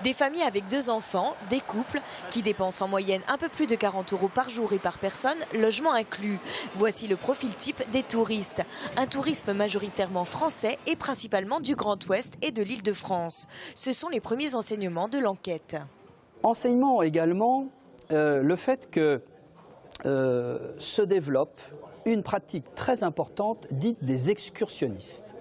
Des familles avec 2 enfants, des couples qui dépensent en moyenne un peu plus de 40 € par jour et par personne, logement inclus. Voici le profil type des touristes. Un tourisme majoritairement français et principalement du Grand Ouest et de l'Île-de-France. Ce sont les premiers enseignements de l'enquête. Enseignement également, le fait que se développe une pratique très importante dite des excursionnistes.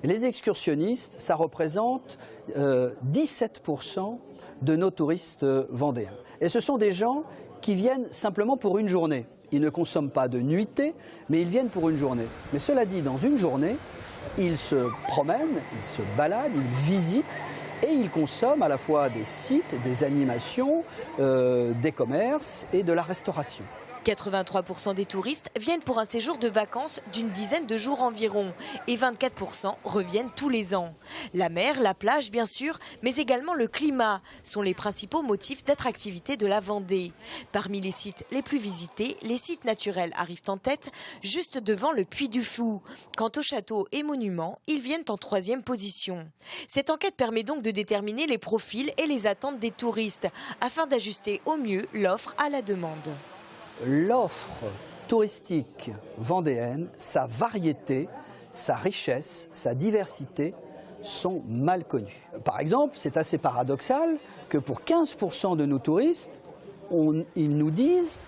Les excursionnistes, ça représente 17% de nos touristes vendéens. Et ce sont des gens qui viennent simplement pour une journée. Ils ne consomment pas de nuitée, mais ils viennent pour une journée. Mais cela dit, dans une journée, ils se promènent, ils se baladent, ils visitent et ils consomment à la fois des sites, des animations, des commerces et de la restauration. 83% des touristes viennent pour un séjour de vacances d'une dizaine de jours environ et 24% reviennent tous les ans. La mer, la plage bien sûr, mais également le climat sont les principaux motifs d'attractivité de la Vendée. Parmi les sites les plus visités, les sites naturels arrivent en tête, juste devant le Puy du Fou. Quant aux châteaux et monuments, ils viennent en 3e position. Cette enquête permet donc de déterminer les profils et les attentes des touristes afin d'ajuster au mieux l'offre à la demande. L'offre touristique vendéenne, sa variété, sa richesse, sa diversité sont mal connues. Par exemple, c'est assez paradoxal que pour 15% de nos touristes, ils nous disent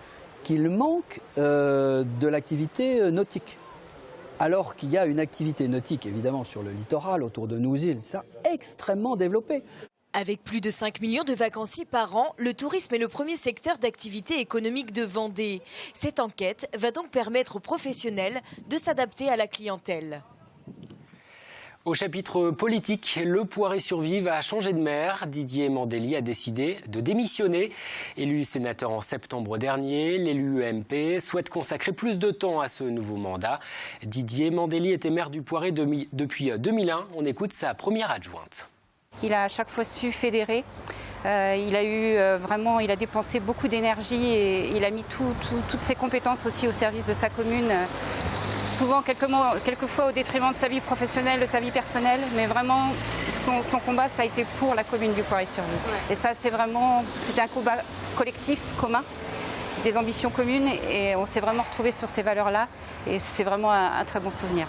qu'il manque de l'activité nautique. Alors qu'il y a une activité nautique évidemment sur le littoral, autour de nos îles, ça extrêmement développé. Avec plus de 5 millions de vacanciers par an, le tourisme est le premier secteur d'activité économique de Vendée. Cette enquête va donc permettre aux professionnels de s'adapter à la clientèle. Au chapitre politique, le Poiré-sur-Vie va changer de maire. Didier Mandelli a décidé de démissionner. Élu sénateur en septembre dernier, l'élu UMP souhaite consacrer plus de temps à ce nouveau mandat. Didier Mandelli était maire du Poiré depuis 2001. On écoute sa première adjointe. Il a à chaque fois su fédérer. Il a dépensé beaucoup d'énergie et il a mis toutes ses compétences aussi au service de sa commune. Souvent, quelquefois au détriment de sa vie professionnelle, de sa vie personnelle, mais vraiment son combat, ça a été pour la commune du Poiré-sur-Vie. Ouais. Et ça, c'était un combat collectif, commun, des ambitions communes, et on s'est vraiment retrouvés sur ces valeurs-là, et c'est vraiment un très bon souvenir.